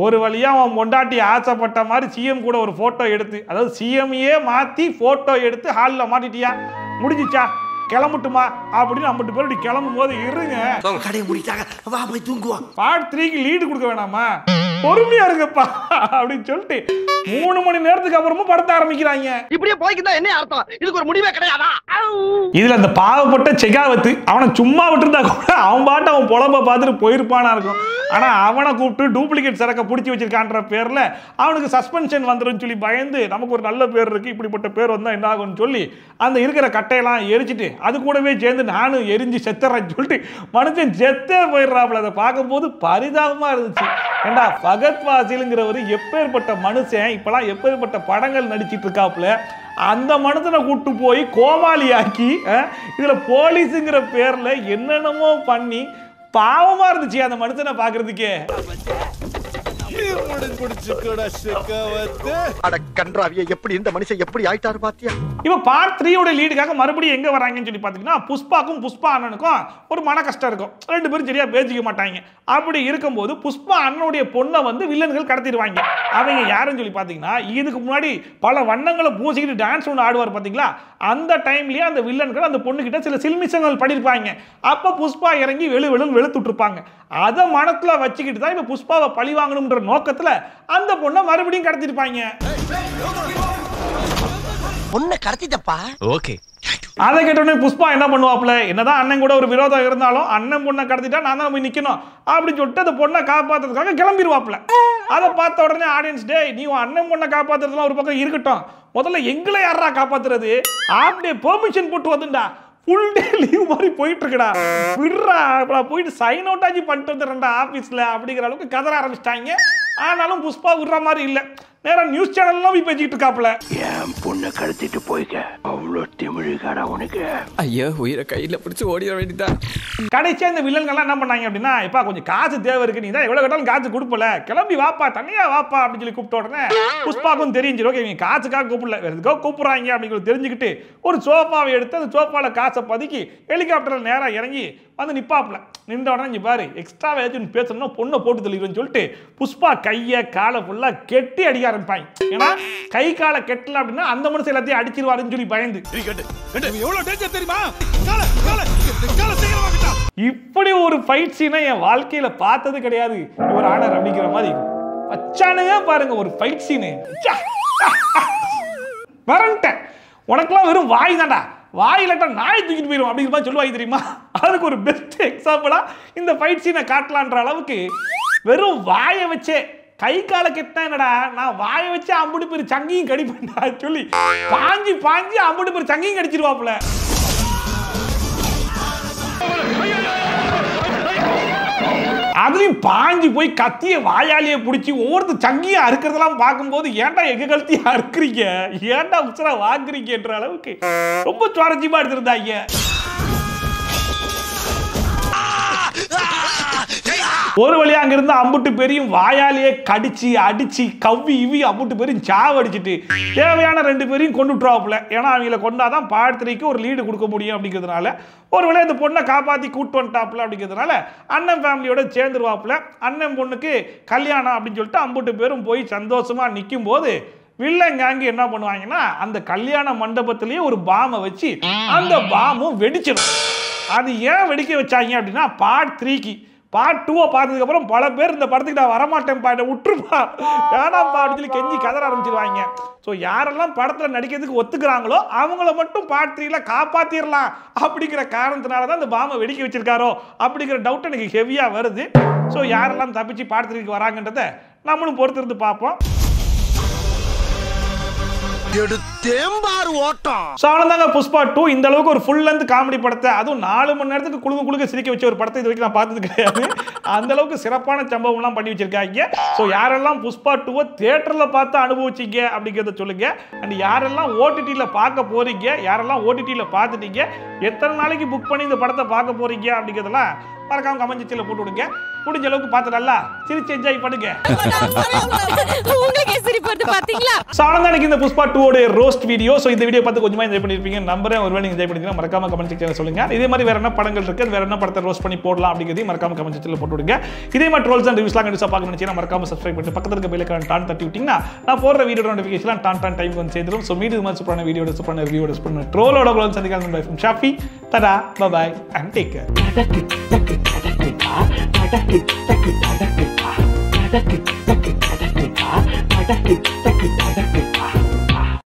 ஒரு வழியாக அவன் பொண்டாட்டி ஆசைப்பட்ட மாதிரி சிஎம் கூட ஒரு ஃபோட்டோ எடுத்து, அதாவது சிஎம்மையே மாற்றி ஃபோட்டோ எடுத்து ஹாலில் மாட்டிட்டியா, முடிஞ்சிச்சா, கிளம்பட்டுமா அப்படின்னு 50 பேர் கிளம்பும் போது இருங்க கடையை முடிச்சாங்க, வா போய் தூங்குவான். பார்ட் 3க்கு லீடு கொடுக்க வேணாமா, பொறுமையா இருங்கப்பா அப்படின்னு சொல்லிட்டு 3 மணி நேரத்துக்கு அப்புறமும் படத்த ஆரம்பிக்கிறாங்க. இப்படியே போய்க்குதா என்ன அர்த்தம்? இதுக்கு ஒரு முடிவே கிடையாதா? இதுல அந்த பாவப்பட்ட செகாவத்து அவனை சும்மா விட்டுருந்தா கூட அவன் பாட்டு அவன் பொழம்ப பார்த்துட்டு போயிருப்பானா இருக்கும். ஆனா அவனை கூப்பிட்டு டூப்ளிகேட் சரக்கை பிடிச்சி வச்சிருக்கான்ற பேர்ல அவனுக்கு சஸ்பென்ஷன் வந்துடும் சொல்லி பயந்து, நமக்கு ஒரு நல்ல பேர் இருக்கு, இப்படிப்பட்ட பேர் வந்தா என்ன ஆகும்னு சொல்லி அந்த இருக்கிற கட்டையெல்லாம் எரிச்சிட்டு அது கூடவே சேர்ந்து நானும் எரிஞ்சு செத்துறேன்னு சொல்லிட்டு மனுஷன் செத்தே போயிடுறாப்புல. அதை பார்க்கும்போது பரிதாபமா இருந்துச்சு. ஏண்டா பகத் வாசிலுங்கிறவர் எப்பேற்பட்ட மனுஷன், இப்பெல்லாம் எப்பேற்பட்ட படங்கள் நடிச்சிட்டு இருக்காப்புல. அந்த மனுஷனை கூட்டு போய் கோமாளி ஆக்கி இதுல போலீஸுங்கிற பேர்ல என்னென்னமோ பண்ணி பாவமா இருந்துச்சு அந்த மனுஷனை பாக்குறதுக்கே. எப்படி இந்த மனுஷன் எப்படி ஆயிட்டாரு பாத்தியா? இப்ப பார்ட் 3 லீடுக்காக மறுபடியும் எங்க வராங்கன்னு சொல்லி பாத்தீங்கன்னா, புஷ்பாக்கும் புஷ்பா அண்ணனுக்கும் ஒரு மன கஷ்டம் இருக்கும். 2 பேரும் சரியா பேசிக்க மாட்டாங்க. அப்படி இருக்கும்போது புஷ்பா அண்ணனுடைய பொண்ணை வந்து வில்லன்கள் கடத்திடுவாங்க. அவங்க யாருன்னு சொல்லி பாத்தீங்கன்னா, இதுக்கு முன்னாடி பல வண்ணங்களை பூசிக்கிட்டு டான்ஸ் ஒன்று ஆடுவார் பாத்தீங்களா, அந்த டைம்லயே அந்த வில்லன்கள் அந்த பொண்ணு கிட்ட சில சில்மிஷங்கள் பண்ணிருப்பாங்க. அப்ப புஷ்பா இறங்கி வெளுத்துட்டு இருப்பாங்க. அதை மனத்துல வச்சுக்கிட்டு தான் இப்ப புஷ்பாவை பழி வாங்கணும்ன்ற நோக்கத்துல அந்த பொண்ணை மறுபடியும் கடத்திருப்பாங்க. பொண்ணை கடத்திட்டப்பா. ஓகே. அதை கேட்டோடனே புஷ்பா என்ன பண்ணுவாப்ல, என்னதான் அண்ணன் கூட ஒரு விரோதம் இருந்தாலும் அண்ணன் பொண்ணை கடத்திட்டா நான் தான் போய் நிக்கணும் அப்படின்னு சொல்லிட்டு அந்த பொண்ணை காப்பாத்துறதுக்காக கிளம்பிடுவாப்ல. அதை பார்த்த உடனே ஆடியன்ஸ், டே நீ அண்ணன் பொண்ணை காப்பாத்துறதுலாம் ஒரு பக்கம் இருக்கட்டும், முதல்ல எங்களை யாரா காப்பாத்துறது, ஆஃப் டே பெர்மிஷன் போட்டு வந்துண்டா, ஃபுல் டே லீவ் மாதிரி போயிட்டு இருக்கடா, விடுறா போயிட்டு சைன் அவுட் ஆகி பண்ணிட்டு வந்துடுறேன்டா ஆஃபீஸில் அப்படிங்கிற அளவுக்கு கதற ஆரம்பிச்சிட்டாங்க. ஆனாலும் புஷ்பா விடுற மாதிரி இல்லை. நேரா நியூஸ் சேனல்லாம் போய் பேசிக்கிட்டு இருக்காப்ல. என் பொண்ணை கடத்திட்டு போய்க்க, அவ்வளோ திமிழுக்காடா உனக்கு. ஐயோ, உயிரை கையில பிடிச்சி ஓடிட வேண்டியதான். கடைசியா இந்த வில்லன்கள்லாம் என்ன பண்ணாங்க அப்படின்னா, இப்பா கொஞ்சம் காசு தேவை இருக்கு, நீ தான் எவ்வளவு கேட்டாலும் காசு கொடுப்பல, கிளம்பி வாப்பா தனியா வாப்பா அப்படின்னு சொல்லி கூப்பிட்ட உடனே புஷ்பாக்கும் தெரிஞ்சு, ஓகே நீங்க காசுக்காக கூப்பிடல, வேற எதுக்கோ கூப்பிடுறாங்க அப்படின்னு தெரிஞ்சுக்கிட்டு ஒரு சோஃபாவை எடுத்து அந்த சோஃபால காசை பதுக்கி ஹெலிகாப்டர்ல நேரா இறங்கி வந்து நிப்பாப்ல. நின்ற உடனே இங்க பாரு, எக்ஸ்ட்ரா ஏதாச்சும் பேசணும்னா பொண்ணை போட்டு தள்ளிடுன்னு சொல்லிட்டு புஷ்பா கையை காலை ஃபுல்லா கெட்டி அடிக்க ஆரம்பிப்பாங்க. ஏன்னா கை காலை கெட்டல அப்படின்னா அந்த மனுஷன் எல்லாத்தையும் அடிச்சிருவாருன்னு சொல்லி பயந்து. இப்படி ஒரு ஃபைட் சீனை என் வாழ்க்கையில பார்த்தது கிடையாது ஒரு ஆனர் அப்படிங்கிற மாதிரி. வச்சானுங்க பாருங்க ஒரு ஃபைட் சீனு. வரண்டேன், உனக்கெல்லாம் வெறும் வாய் தான்டா, வாயிலட்டா நாய் தூக்கிட்டு போயிடும் அப்படிங்கிற மாதிரி சொல்லுவாங்க தெரியுமா. அதுக்கு ஒரு பெஸ்ட் எக்ஸாம்பிளா இந்த ஃபைட் சீனை காட்டலான்ற அளவுக்கு வெறும் வாயை வச்சே கை காலை கெட்டா என்னடா, நான் வாயை வச்சு அம்புட்டு பேர் சங்கியும் கடிப்பேன்டா சொல்லி பாஞ்சி அம்புட்டு பேர் சங்கியும் கடிச்சிருவாப்புல. அதுலயும் பாஞ்சு போய் கத்திய வாயாலேயே பிடிச்சி ஒவ்வொருத்தர் சங்கியா அறுக்கிறதெல்லாம் பார்க்கும்போது ஏன்டா எங்க கழுத்தியா அறுக்கிறீங்க, ஏன்டா உச்சரா வாங்குறீங்கன்ற அளவுக்கு ரொம்ப சுவாரஸ்யமா எடுத்திருந்தாங்க. ஒரு வழியா அங்கிருந்து அம்புட்டு பேரையும் வாயாலேயே கடிச்சு அடிச்சு கவ்வி இவி அம்புட்டு பேரையும் சாவடிச்சுட்டு தேவையான 2 பேரையும் கொண்டுட்டுருவாப்புல. ஏன்னா அவங்கள கொண்டாதான் பார்ட் 3க்கு ஒரு லீடு கொடுக்க முடியும் அப்படிங்கிறதுனால ஒரு வேளை இந்த பொண்ணை காப்பாற்றி கூட்டு வந்துட்டாப்புல அப்படிங்கிறதுனால அண்ணன் ஃபேமிலியோட சேர்ந்துருவாப்புல. அண்ணன் பொண்ணுக்கு கல்யாணம் அப்படின்னு சொல்லிட்டு அம்புட்டு பேரும் போய் சந்தோஷமா நிற்கும் போது வில்லங்காங்க என்ன பண்ணுவாங்கன்னா, அந்த கல்யாண மண்டபத்திலேயே ஒரு பாமை வச்சு அந்த பாமும் வெடிச்சிடும். அது ஏன் வெடிக்க வச்சாங்க அப்படின்னா, பார்ட் 3க்கு பார்ட் 2 பார்த்ததுக்கு அப்புறம் பல பேர் இந்த படத்துக்கு நான் வரமாட்டேன் பாட்ட விட்டுருப்பா வேணாம் அப்படின்னு சொல்லி கெஞ்சி கதற ஆரம்பிச்சிருவாங்க. ஸோ யாரெல்லாம் படத்தில் நடிக்கிறதுக்கு ஒத்துக்கிறாங்களோ அவங்கள மட்டும் பார்ட் 3ல காப்பாற்றிடலாம் அப்படிங்கிற காரணத்தினால தான் இந்த பாமை வெடிக்க வச்சிருக்காரோ அப்படிங்கிற டவுட் எனக்கு ஹெவியாக வருது. ஸோ யாரெல்லாம் தப்பிச்சு பார்ட் 3க்கு வராங்கன்றதை நம்மளும் பொறுத்திருந்து பார்ப்போம். தேம்பார் ஓட்டம். சோ அவ்வளவுதாங்க புஷ்பா 2 இந்த அளவுக்கு ஒரு ஃபுல் லென்த் காமெடி படத்தை அதுவும் 4 மணி நேரத்துக்கு குழுங்க சிரிக்க வச்ச ஒரு படத்தை இது வரைக்கும் நான் பார்த்தது கிடையாது. அந்த அளவுக்கு சிறப்பான சம்பவம்லாம் பண்ணி வச்சிருக்காங்க. சோ யாரெல்லாம் புஷ்பா 2 தியேட்டர்ல பார்த்து அனுபவிச்சீங்க அப்படிங்கறத சொல்லுங்க. அண்ட் யாரெல்லாம் ஓடிடில பார்க்க போறீங்க, யாரெல்லாம் ஓடிடில பார்த்துட்டீங்க, எத்தனை நாளைக்கு புக் பண்ணி இந்த படத்தை பார்க்க போறீங்க அப்படிங்கறதெல்லாம் மறக்காம கமெண்ட் செக்ஷன்ல போட்டு விடுங்க. முடிஞ்ச அளவுக்கு பார்த்து நல்லா சிரிச்சு என்ஜாய் பண்ணுங்க. உங்களுக்கு சிரிப்பு வருது பாத்தீங்களா? சாலந்தானிக்கு இந்த புஷ்பா 2 ஓட ரோஸ்ட் வீடியோ. சோ இந்த வீடியோ பார்த்து கொஞ்சமா என்ஜாய் பண்ணிருப்பீங்க நம்புறேன். ஒருவேளை என்ஜாய் பண்ணிருந்தீங்கன்னா மறக்காம கமெண்ட் செக்ஷன்ல சொல்லுங்க. இதே மாதிரி வேற என்ன படங்கள் இருக்கு, வேற என்ன படத்தை ரோஸ்ட் பண்ணி போடலாம் அப்படிங்கறதையும் மறக்காம கமெண்ட் செக்ஷன்ல போட்டு விடுங்க. இதே மாதிரி ட்ரோல்ஸ் அண்ட் ரிவ்யூஸ்லாம் கண்டிப்பா பார்க்கணும்னு நினைச்சீங்கன்னா மறக்காம சப்ஸ்கிரைப் பண்ணி பக்கத்துல இருக்க பெல் ஐகான் டான் தட்டி விட்டீங்கன்னா நான் போடுற வீடியோ நோட்டிஃபிகேஷன் டான் டைம் வந்து சேர்ந்துரும். சோ மீண்டும் மாதிரி சூப்பரான வீடியோட சூப்பரான ரிவ்யூவோட சூப்பரான ட்ரோலோட ப்ரோல்ஸ் சந்திக்கலாம். Bye from Shafi. தடா bye bye and take care.